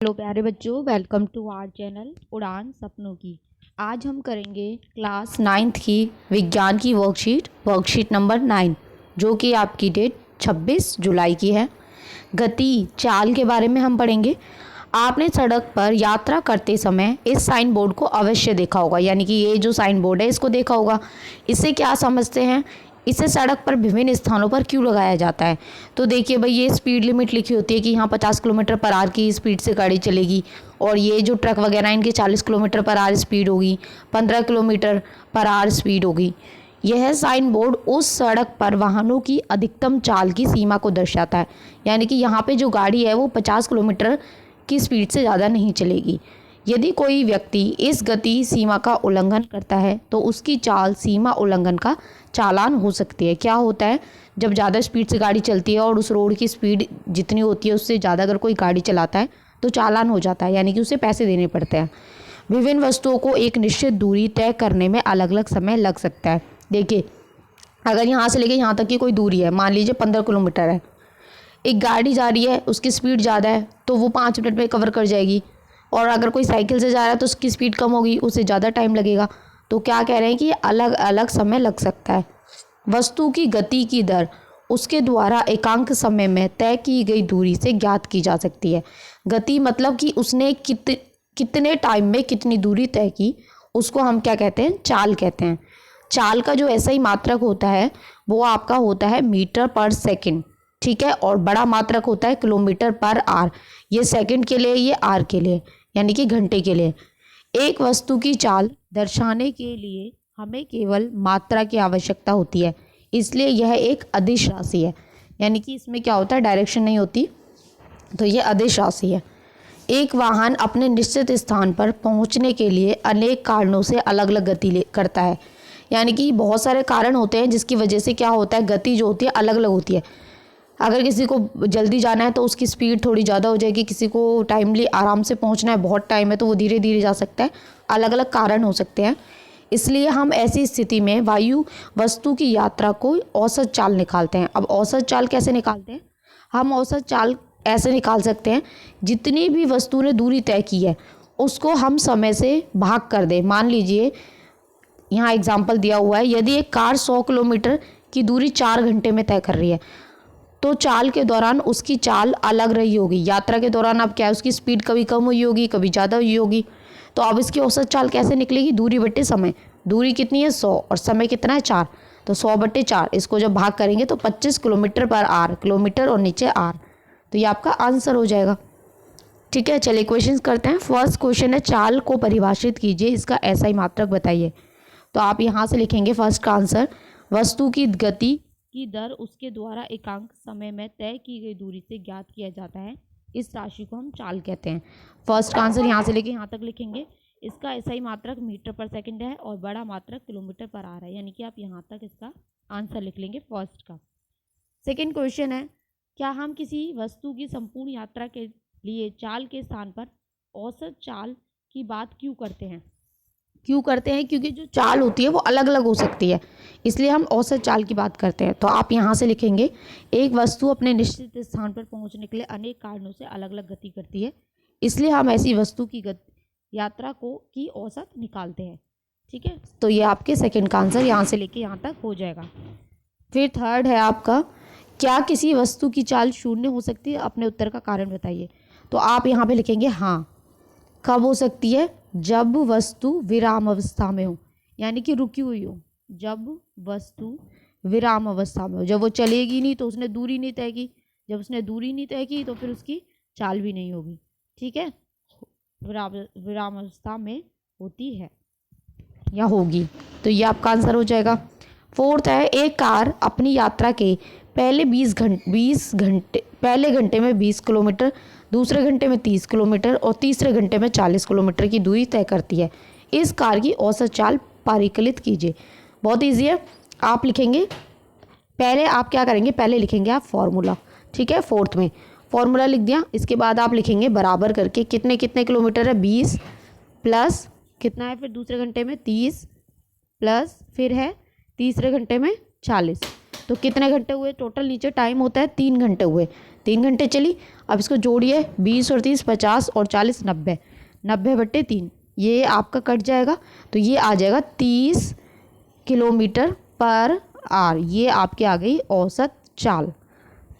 Hello प्यारे बच्चों, welcome to our channel उड़ान सपनों की। आज हम करेंगे क्लास 9th की विज्ञान की वर्कशीट नंबर 9, जो कि आपकी डेट 26 जुलाई की है। गति चाल के बारे में हम पढ़ेंगे। आपने सड़क पर यात्रा करते समय इस साइन बोर्ड को अवश्य देखा होगा, यानी कि ये जो साइन बोर्ड है इसको देखा होगा। इससे क्या समझते हैं, इसे सड़क पर विभिन्न स्थानों पर क्यों लगाया जाता है। तो देखिए भाई, ये स्पीड लिमिट लिखी होती है कि यहाँ 50 किलोमीटर पर आवर की स्पीड से गाड़ी चलेगी, और ये जो ट्रक वगैरह इनकी 40 किलोमीटर पर आवर स्पीड होगी, 15 किलोमीटर पर आवर स्पीड होगी। यह साइन बोर्ड उस सड़क पर वाहनों की अधिकतम चाल की सीमा को दर्शाता है, यानी कि यहाँ पे जो गाड़ी है वो 50 किलोमीटर की स्पीड से ज़्यादा नहीं चलेगी। यदि कोई व्यक्ति इस गति सीमा का उल्लंघन करता है तो उसकी चाल सीमा उल्लंघन का चालान हो सकती है। क्या होता है, जब ज़्यादा स्पीड से गाड़ी चलती है और उस रोड की स्पीड जितनी होती है उससे ज़्यादा अगर कोई गाड़ी चलाता है तो चालान हो जाता है, यानी कि उसे पैसे देने पड़ते हैं। विभिन्न वस्तुओं को एक निश्चित दूरी तय करने में अलग अलग समय लग सकता है। देखिए, अगर यहाँ से लेके यहाँ तक की कोई दूरी है, मान लीजिए 15 किलोमीटर है, एक गाड़ी जा रही है, उसकी स्पीड ज़्यादा है तो वो 5 मिनट में कवर कर जाएगी, और अगर कोई साइकिल से जा रहा है तो उसकी स्पीड कम होगी, उसे ज़्यादा टाइम लगेगा। तो क्या कह रहे हैं कि अलग अलग समय लग सकता है। वस्तु की गति की दर उसके द्वारा एकांक समय में तय की गई दूरी से ज्ञात की जा सकती है। गति मतलब कि उसने कितने टाइम में कितनी दूरी तय की, उसको हम क्या कहते हैं, चाल कहते हैं। चाल का जो ऐसा ही मात्रक होता है वो आपका होता है मीटर पर सेकंड, ठीक है, और बड़ा मात्रक होता है किलोमीटर पर आवर। ये सेकंड के लिए, ये आर के लिए, यानी कि घंटे के लिए। एक वस्तु की चाल दर्शाने के लिए हमें केवल मात्रा की आवश्यकता होती है, इसलिए यह एक अदिश राशि है, यानी कि इसमें क्या होता है, डायरेक्शन नहीं होती, तो ये अदिश राशि है। एक वाहन अपने निश्चित स्थान पर पहुंचने के लिए अनेक कारणों से अलग अलग गति करता है, यानी कि बहुत सारे कारण होते हैं जिसकी वजह से क्या होता है, गति जो होती है अलग अलग होती है। अगर किसी को जल्दी जाना है तो उसकी स्पीड थोड़ी ज़्यादा हो जाएगी, किसी को टाइमली आराम से पहुंचना है, बहुत टाइम है, तो वो धीरे धीरे जा सकता है। अलग अलग कारण हो सकते हैं। इसलिए हम ऐसी स्थिति में वायु वस्तु की यात्रा को औसत चाल निकालते हैं। अब औसत चाल कैसे निकालते हैं, हम औसत चाल ऐसे निकाल सकते हैं, जितनी भी वस्तु ने दूरी तय की है उसको हम समय से भाग कर दें। मान लीजिए यहाँ एग्जाम्पल दिया हुआ है, यदि एक कार 100 किलोमीटर की दूरी 4 घंटे में तय कर रही है तो चाल के दौरान उसकी चाल अलग रही होगी। यात्रा के दौरान अब क्या है, उसकी स्पीड कभी कम हुई होगी, कभी ज़्यादा हुई होगी। तो अब इसकी औसत चाल कैसे निकलेगी, दूरी बट्टे समय। दूरी कितनी है, 100, और समय कितना है, 4, तो 100/4, इसको जब भाग करेंगे तो 25 किलोमीटर पर आवर, किलोमीटर और नीचे आर, तो ये आपका आंसर हो जाएगा। ठीक है, चलिए क्वेश्चन करते हैं। फर्स्ट क्वेश्चन है, चाल को परिभाषित कीजिए, इसका ऐसा ही मात्रक बताइए। तो आप यहाँ से लिखेंगे फर्स्ट का आंसर, वस्तु की गति की दर उसके द्वारा एकांक समय में तय की गई दूरी से ज्ञात किया जाता है, इस राशि को हम चाल कहते हैं। फर्स्ट का आंसर यहाँ से लेके यहाँ तक लिखेंगे। इसका ऐसा ही मात्रक मीटर पर सेकंड है और बड़ा मात्रक किलोमीटर पर आवर है, यानी कि आप यहाँ तक इसका आंसर लिख लेंगे फर्स्ट का। सेकंड क्वेश्चन है, क्या हम किसी वस्तु की संपूर्ण यात्रा के लिए चाल के स्थान पर औसत चाल की बात क्यों करते हैं। क्योंकि जो चाल होती है वो अलग अलग हो सकती है, इसलिए हम औसत चाल की बात करते हैं। तो आप यहाँ से लिखेंगे, एक वस्तु अपने निश्चित स्थान पर पहुँचने के लिए अनेक कारणों से अलग अलग गति करती है, इसलिए हम ऐसी वस्तु की यात्रा की औसत निकालते हैं। ठीक है, तो ये आपके सेकंड का आंसर यहाँ से लेके यहाँ तक हो जाएगा। फिर थर्ड है आपका, क्या किसी वस्तु की चाल शून्य हो सकती है, अपने उत्तर का कारण बताइए। तो आप यहाँ पे लिखेंगे हाँ। कब हो सकती है, जब वस्तु विराम अवस्था में हो, यानी कि रुकी हुई हो। जब वस्तु विराम अवस्था में हो, जब वो चलेगी नहीं तो उसने दूरी नहीं तय की, जब उसने दूरी नहीं तय की तो फिर उसकी चाल भी नहीं होगी। ठीक है, विराम अवस्था में होती है या होगी, तो ये आपका आंसर हो जाएगा। फोर्थ है, एक कार अपनी यात्रा के पहले 20 घंटे पहले घंटे में 20 किलोमीटर, दूसरे घंटे में 30 किलोमीटर और तीसरे घंटे में 40 किलोमीटर की दूरी तय करती है। इस कार की औसत चाल परिकलित कीजिए। बहुत ईजी है, आप लिखेंगे पहले, आप क्या करेंगे, पहले लिखेंगे आप फॉर्मूला। ठीक है, फोर्थ में फॉर्मूला लिख दिया, इसके बाद आप लिखेंगे बराबर करके कितने कितने किलोमीटर है, 20 प्लस कितना है, फिर दूसरे घंटे में 30 प्लस फिर है तीसरे घंटे में 40, तो कितने घंटे हुए टोटल, नीचे टाइम होता है 3 घंटे हुए। 3 घंटे चली। अब इसको जोड़िए, 20 और 30 50 और 40 90, 90/3, ये आपका कट जाएगा तो ये आ जाएगा 30 किलोमीटर/आवर। ये आपके आ गई औसत चाल।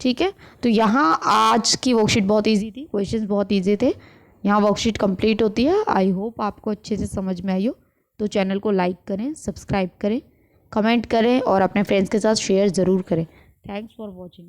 ठीक है, तो यहाँ आज की वर्कशीट बहुत इजी थी, क्वेश्चंस बहुत इजी थे। यहाँ वर्कशीट कंप्लीट होती है। आई होप आपको अच्छे से समझ में आई हो। तो चैनल को लाइक करें, सब्सक्राइब करें, कमेंट करें और अपने फ्रेंड्स के साथ शेयर ज़रूर करें। Thanks for watching.